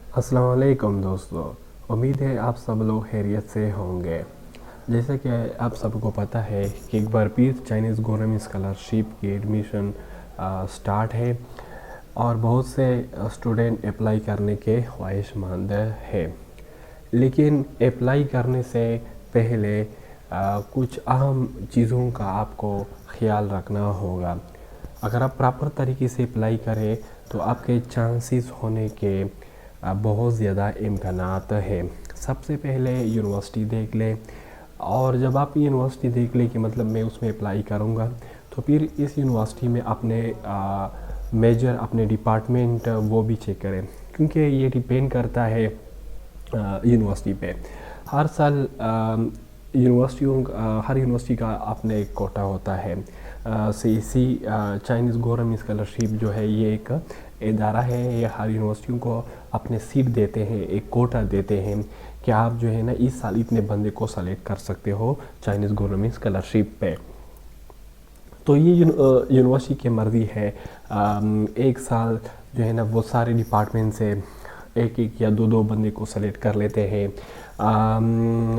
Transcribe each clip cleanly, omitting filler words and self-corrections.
अस्सलाम वालेकुम दोस्तों। उम्मीद है आप सब लोग खैरियत से होंगे। जैसे कि आप सबको पता है कि एक बार फिर चाइनीज़ गवर्नमेंट स्कॉलरशिप की एडमिशन स्टार्ट है और बहुत से स्टूडेंट अप्लाई करने के ख्वाहिशमंद है। लेकिन अप्लाई करने से पहले कुछ अहम चीज़ों का आपको ख्याल रखना होगा। अगर आप प्रॉपर तरीके से अप्लाई करें तो आपके चांसेस होने के बहुत ज़्यादा इम्कानात है। सबसे पहले यूनिवर्सिटी देख लें, और जब आप यूनिवर्सिटी देख लें कि मतलब मैं उसमें अप्लाई करूँगा, तो फिर इस यूनिवर्सिटी में अपने मेजर अपने डिपार्टमेंट वो भी चेक करें, क्योंकि ये डिपेंड करता है यूनिवर्सिटी पे। हर साल हर यूनिवर्सिटी का अपने एक कोटा होता है। सी चाइनीज़ गवर्नमेंट स्कॉलरशिप जो है ये एक इदारा है, ये हर यूनिवर्सिटियों को अपने सीट देते हैं, एक कोटा देते हैं कि आप जो है ना इस साल इतने बंदे को सेलेक्ट कर सकते हो चाइनीज़ गवर्नमेंट स्कॉलरशिप पे। तो ये यूनिवर्सिटी की मर्ज़ी है। एक साल जो है ना वो सारे डिपार्टमेंट से एक एक या दो दो बंदे को सेलेक्ट कर लेते हैं।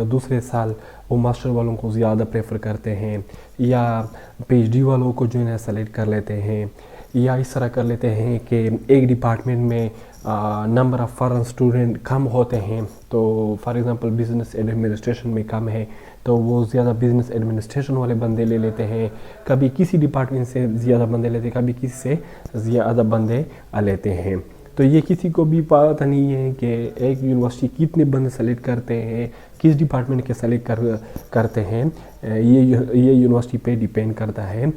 दूसरे साल वो मास्टर वालों को ज़्यादा प्रेफर करते हैं, या पीएचडी वालों को जो है ना सेलेक्ट कर लेते हैं, या इस तरह कर लेते हैं कि एक डिपार्टमेंट में नंबर ऑफ़ फॉरेन स्टूडेंट कम होते हैं। तो फॉर एग्ज़ाम्पल बिज़नेस एडमिनिस्ट्रेशन में कम है तो वो ज़्यादा बिज़नेस एडमिनिस्ट्रेशन वाले बंदे ले लेते हैं। कभी किसी डिपार्टमेंट से ज़्यादा बंदे लेते हैं, कभी किसी से ज़्यादा बंदे लेते हैं। तो ये किसी को भी पता नहीं है कि एक यूनिवर्सिटी कितने बंदे सेलेक्ट करते हैं, किस डिपार्टमेंट के सेलेक्ट करते हैं। ये यूनिवर्सिटी पे डिपेंड करता है।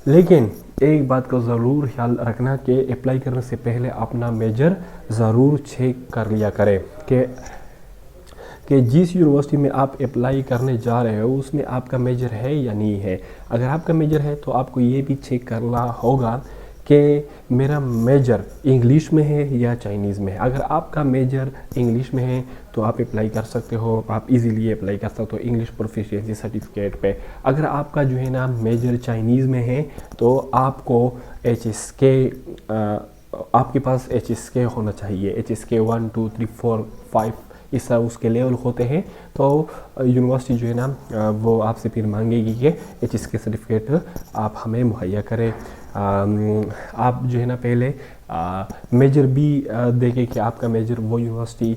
लेकिन एक बात को ज़रूर ख्याल रखना कि अप्लाई करने से पहले अपना मेजर ज़रूर चेक कर लिया करें कि जिस यूनिवर्सिटी में आप अप्लाई करने जा रहे हो उसमें आपका मेजर है या नहीं है। अगर आपका मेजर है तो आपको ये भी चेक करना होगा कि मेरा मेजर इंग्लिश में है या चाइनीज़ में है। अगर आपका मेजर इंग्लिश में है तो आप अप्लाई कर सकते हो, आप इजीली अप्लाई कर सकते हो इंग्लिश प्रोफिशिएंसी सर्टिफिकेट पे। अगर आपका जो है ना मेजर चाइनीज़ में है तो आपको HSK आपके पास HSK होना चाहिए। HSK 1 2 3 4 5 इस तरह उसके लेवल होते हैं। तो यूनिवर्सिटी जो है ना वो आपसे फिर मांगेगी कि HSK सर्टिफिकेट आप हमें मुहैया करें। आप जो है ना पहले मेजर भी देखें कि आपका मेजर वो यूनिवर्सिटी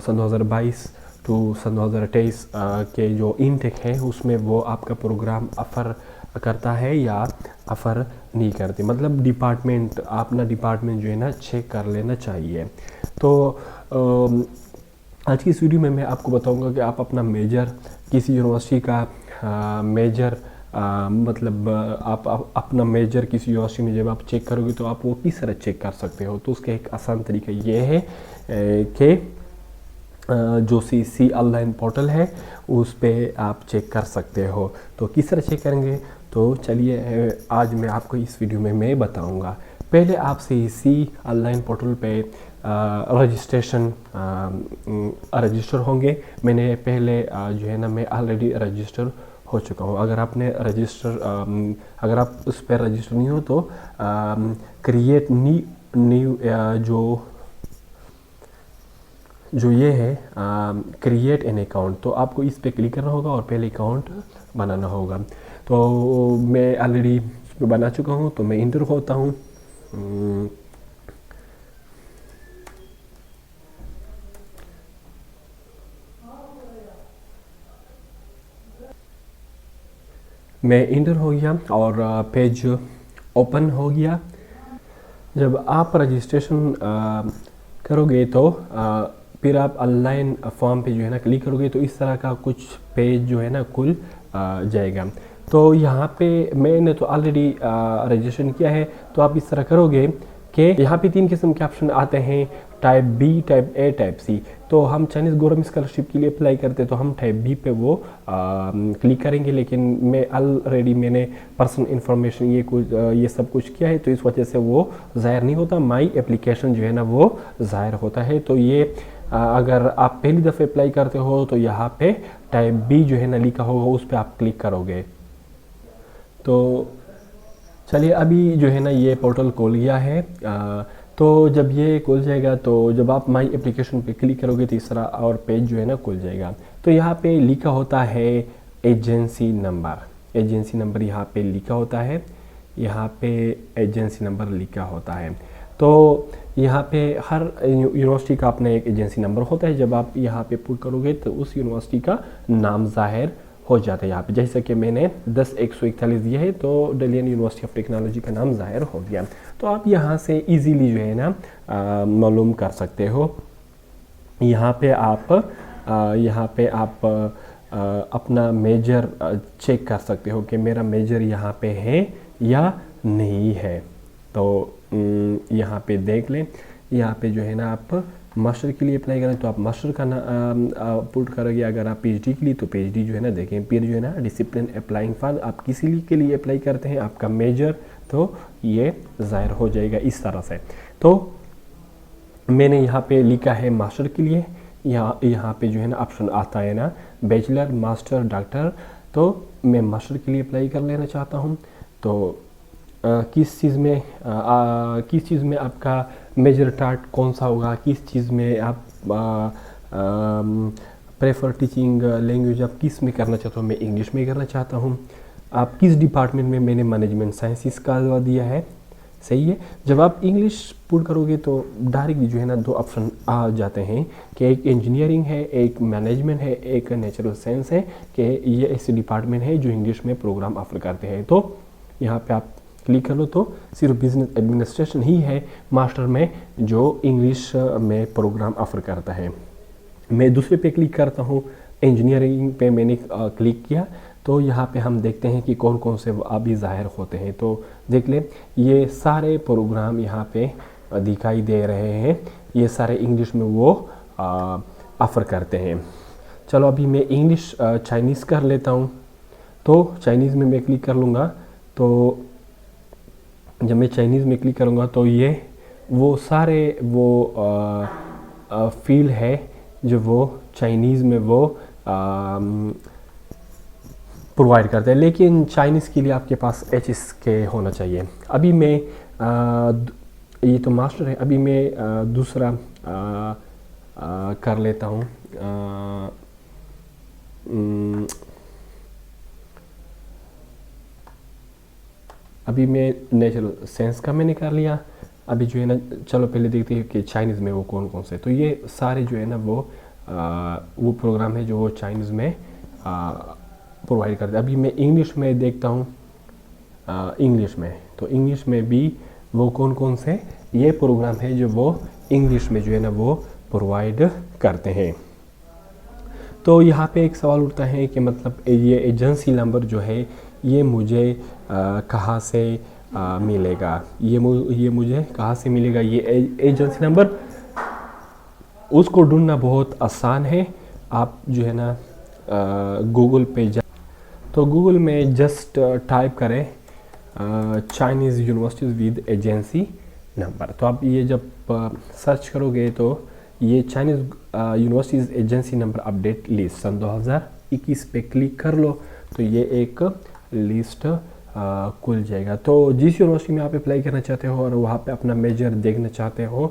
सन 2022 टू सन 2023 के जो इनटेक है उसमें वो आपका प्रोग्राम ऑफ़र करता है या ऑफ़र नहीं करती। मतलब डिपार्टमेंट अपना डिपार्टमेंट जो है ना चेक कर लेना चाहिए। तो आज की इस वीडियो में मैं आपको बताऊंगा कि आप अपना मेजर किसी यूनिवर्सिटी का मेजर मतलब आप अपना मेजर किसी यूनिवर्सिटी में जब आप चेक करोगे तो आप वो किस तरह चेक कर सकते हो। तो उसका एक आसान तरीका ये है कि जो CC ऑनलाइन पोर्टल है उस पर आप चेक कर सकते हो। तो किस तरह चेक करेंगे, तो चलिए आज मैं आपको इस वीडियो में मैं बताऊंगा। पहले आप CC ऑनलाइन पोर्टल पे रजिस्टर होंगे। मैंने पहले जो है ना मैं ऑलरेडी रजिस्टर हो चुका हूँ। अगर आपने अगर आप उस पर रजिस्टर नहीं हो तो क्रिएट न्यू जो ये है क्रिएट एन अकाउंट, तो आपको इस पर क्लिक करना होगा और पहले अकाउंट बनाना होगा। तो मैं ऑलरेडी इस पर बना चुका हूँ, तो मैं इंटर होता हूँ। मैं इंटर हो गया और पेज ओपन हो गया। जब आप रजिस्ट्रेशन करोगे तो फिर आप ऑनलाइन फॉर्म पे जो है ना क्लिक करोगे तो इस तरह का कुछ पेज जो है ना खुल जाएगा। तो यहाँ पे मैंने तो ऑलरेडी रजिस्ट्रेशन किया है, तो आप इस तरह करोगे कि यहाँ पे 3 किस्म के ऑप्शन आते हैं, type B, type A, type C. तो हम चाइनीज़ गवर्नमेंट स्कॉलरशिप के लिए अप्लाई करते हैं तो हम टाइप बी पे वो क्लिक करेंगे। लेकिन मैंने पर्सनल इन्फॉर्मेशन ये सब कुछ किया है, तो इस वजह से वो ज़ाहिर नहीं होता। माई एप्लीकेशन जो है ना वो ज़ाहिर होता है। तो ये अगर आप पहली दफ़े अप्लाई करते हो तो यहाँ पे टाइप बी जो है ना लिखा होगा उस पर आप क्लिक करोगे। तो चलिए अभी जो है ना ये पोर्टल खोल गया है। तो जब ये खुल जाएगा तो जब आप माई एप्लीकेशन पे क्लिक करोगे तीसरा और पेज जो है ना खुल जाएगा। तो यहाँ पे लिखा होता है एजेंसी नंबर यहाँ पे लिखा होता है, यहाँ पे एजेंसी नंबर लिखा होता है। तो यहाँ पे हर यूनिवर्सिटी का अपना एक एजेंसी नंबर होता है। जब आप यहाँ पे पुट करोगे तो उस यूनिवर्सिटी का नाम जाहिर हो जाता है यहाँ पे। जैसे कि मैंने 10-141 दिया है तो डलियन यूनिवर्सिटी ऑफ टेक्नोलॉजी का नाम जाहिर हो गया। तो आप यहाँ से इजीली जो है ना मालूम कर सकते हो। यहाँ पे आप अपना मेजर चेक कर सकते हो कि मेरा मेजर यहाँ पे है या नहीं है। तो यहाँ पे देख लें, यहाँ पे जो है ना आप मास्टर के लिए अप्लाई करें तो आप मास्टर का पुट करोगे। अगर आप पीएचडी के लिए तो पीएचडी जो है ना देखें, फिर जो है ना डिसिप्लिन अप्लाइंग फॉर, आप किसी के लिए अप्लाई करते हैं आपका मेजर, तो ये ज़ाहिर हो जाएगा इस तरह से। तो मैंने यहाँ पे लिखा है मास्टर के लिए, यहाँ पे जो है ना ऑप्शन आता है ना बैचलर, मास्टर, डॉक्टर। तो मैं मास्टर के लिए अप्लाई कर लेना चाहता हूँ। तो किस चीज़ में आपका मेजर टार्ट कौन सा होगा, किस चीज़ में आप प्रेफर टीचिंग लैंग्वेज आप किस में करना चाहते हो। मैं इंग्लिश में करना चाहता हूँ। आप किस डिपार्टमेंट में, मैंने मैनेजमेंट साइंसेस का दिया है, सही है। जब आप इंग्लिश पुट करोगे तो डायरेक्टली जो है ना दो ऑप्शन आ जाते हैं कि एक इंजीनियरिंग है, एक मैनेजमेंट है, एक नेचुरल साइंस है, कि ये ऐसे डिपार्टमेंट है जो इंग्लिश में प्रोग्राम ऑफर करते हैं। तो यहाँ पे आप क्लिक कर लो तो सिर्फ बिजनेस एडमिनिस्ट्रेशन ही है मास्टर में जो इंग्लिश में प्रोग्राम ऑफर करता है। मैं दूसरे पे क्लिक करता हूँ, इंजीनियरिंग पे मैंने क्लिक किया तो यहाँ पे हम देखते हैं कि कौन कौन से अभी ज़ाहिर होते हैं। तो देख लें, ये सारे प्रोग्राम यहाँ पे दिखाई दे रहे हैं, ये सारे इंग्लिश में वो ऑफ़र करते हैं। चलो अभी मैं इंग्लिश चाइनीज़ कर लेता हूँ। तो चाइनीज़ में मैं क्लिक कर लूँगा। तो जब मैं चाइनीज़ में क्लिक करूँगा तो ये वो सारे फील्ड है जो वो चाइनीज़ में वो प्रोवाइड करते हैं, लेकिन चाइनीज़ के लिए आपके पास HSK होना चाहिए। अभी मैं ये तो मास्टर है, अभी मैं दूसरा कर लेता हूँ। अभी मैं नेचुरल साइंस का मैंने कर लिया। अभी जो है ना चलो पहले देखते हैं कि चाइनीज़ में वो कौन कौन से। तो ये सारे जो है ना वो प्रोग्राम है जो वो चाइनीज़ में प्रोवाइड करते हैं। अभी मैं इंग्लिश में देखता हूँ, इंग्लिश में, तो इंग्लिश में भी वो कौन कौन से ये प्रोग्राम है जो वो इंग्लिश में जो है ना वो प्रोवाइड करते हैं। तो यहाँ पे एक सवाल उठता है कि मतलब ये एजेंसी नंबर जो है ये मुझे कहाँ से मिलेगा, ये मुझे कहाँ से मिलेगा। ये एजेंसी नंबर उसको ढूंढना बहुत आसान है। आप जो है ना गूगल पे तो गूगल में जस्ट टाइप करें Chinese universities with agency number. तो आप ये जब सर्च करोगे तो ये Chinese universities agency number update list सन 2021 पे क्लिक कर लो तो ये एक लिस्ट खुल जाएगा। तो जिस यूनिवर्सिटी में आप अप्लाई करना चाहते हो और वहाँ पे अपना मेजर देखना चाहते हो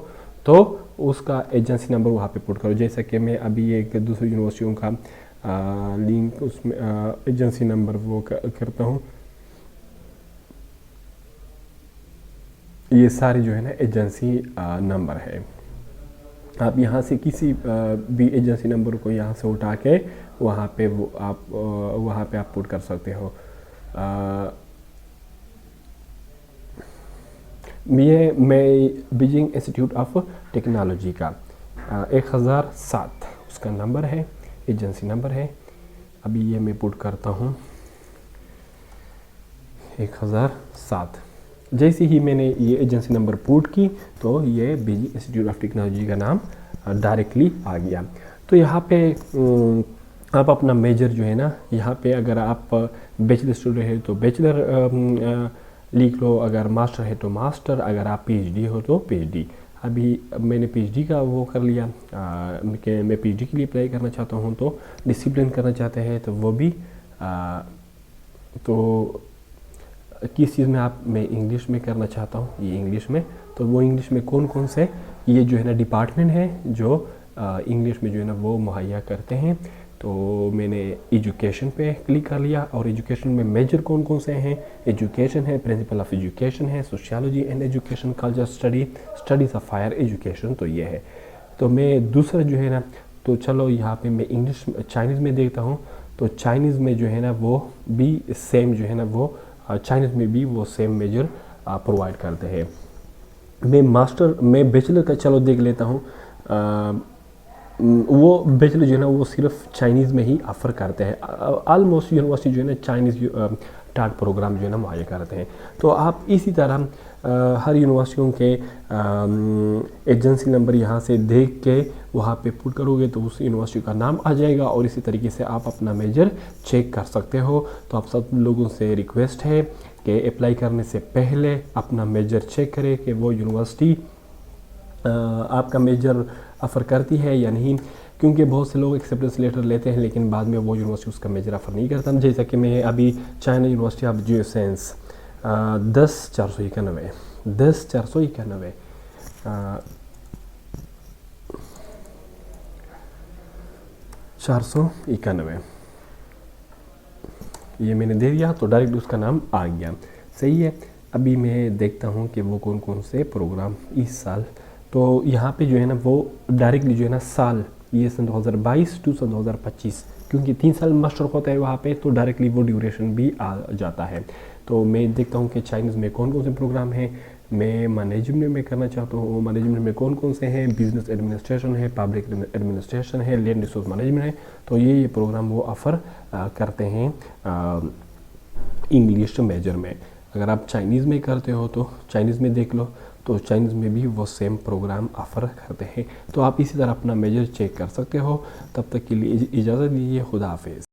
तो उसका एजेंसी नंबर वहाँ पे पुट करो। जैसा कि मैं अभी एक दूसरी यूनिवर्सिटियों का लिंक उसमें एजेंसी नंबर वो करता हूँ। ये सारी जो है ना एजेंसी नंबर है। आप यहाँ से किसी भी एजेंसी नंबर को यहाँ से उठा के वहाँ पे आप पुट कर सकते हो। ये मैं बीजिंग इंस्टीट्यूट ऑफ टेक्नोलॉजी का 1007 उसका नंबर है, एजेंसी नंबर है। अभी ये मैं पुट करता हूँ 1007। जैसे ही मैंने ये एजेंसी नंबर पुट की तो ये बीजिंग इंस्टीट्यूट ऑफ टेक्नोलॉजी का नाम डायरेक्टली आ गया। तो यहाँ पे आप अपना मेजर जो है ना, यहाँ पे अगर आप बैचलर स्टूडेंट है तो बैचलर लिख लो, अगर मास्टर है तो मास्टर, अगर आप पीएचडी हो तो पीएचडी। अभी मैंने पीएचडी का वो कर लिया कि मैं पीएचडी के लिए अप्लाई करना चाहता हूँ। तो डिसिप्लिन करना चाहते हैं तो वो भी तो किस चीज़ में मैं इंग्लिश में करना चाहता हूँ, ये इंग्लिश में, तो वो इंग्लिश में कौन कौन से ये जो है ना डिपार्टमेंट है जो इंग्लिश में जो है ना वो मुहैया करते हैं। तो मैंने एजुकेशन पे क्लिक कर लिया और एजुकेशन में मेजर कौन कौन से हैं, एजुकेशन है, प्रिंसिपल ऑफ एजुकेशन है, sociology and education, culture study, studies of higher education, तो ये है। तो मैं दूसरा जो है ना, तो चलो यहाँ पे मैं इंग्लिश चाइनीज़ में देखता हूँ। तो चाइनीज़ में जो है ना वो भी सेम जो है ना वो चाइनीज़ में भी वो सेम मेजर प्रोवाइड करते हैं। मैं बैचलर का चलो देख लेता हूँ। वो बैचलर जो है ना वो सिर्फ चाइनीज़ में ही ऑफ़र करते हैं। ऑलमोस्ट यूनिवर्सिटी जो है ना चाइनीज़ टाट प्रोग्राम जो है ना मुहैया करते हैं। तो आप इसी तरह हर यूनिवर्सिटियों के एजेंसी नंबर यहाँ से देख के वहाँ पे पुट करोगे तो उस यूनिवर्सिटी का नाम आ जाएगा और इसी तरीके से आप अपना मेजर चेक कर सकते हो। तो आप सब लोगों से रिक्वेस्ट है कि अप्लाई करने से पहले अपना मेजर चेक करें कि वो यूनिवर्सिटी आपका मेजर ऑफ़र करती है या नहीं, क्योंकि बहुत से लोग एक्सेप्टेंस लेटर लेते हैं लेकिन बाद में वो यूनिवर्सिटी उसका मेजर ऑफ़र नहीं करता। जैसा कि मैं अभी चाइना यूनिवर्सिटी ऑफ जियोसाइंस 10,491 491 ये मैंने दे दिया तो डायरेक्ट उसका नाम आ गया। सही है। अभी मैं देखता हूँ कि वो कौन कौन से प्रोग्राम इस साल, तो यहाँ पे जो है ना वो डायरेक्टली जो है ना साल ये सन 2022 टू सन 2025, क्योंकि 3 साल मास्टर होता है वहाँ पे, तो डायरेक्टली वो ड्यूरेशन भी आ जाता है। तो मैं देखता हूँ कि चाइनीज़ में कौन कौन से प्रोग्राम हैं। मैं मैनेजमेंट में करना चाहता हूँ, मैनेजमेंट में कौन कौन से हैं, बिजनेस एडमिनिस्ट्रेशन है, पब्लिक एडमिनिस्ट्रेशन है, लैंड रिसोर्स मैनेजमेंट है। तो ये प्रोग्राम वो ऑफ़र करते हैं इंग्लिश मेजर में। अगर आप चाइनीज़ में करते हो तो चाइनीज़ में देख लो, तो चाइनीज़ में भी वो सेम प्रोग्राम ऑफ़र करते हैं। तो आप इसी तरह अपना मेजर चेक कर सकते हो। तब तक के लिए इजाज़त दीजिए। खुदा हाफिज़।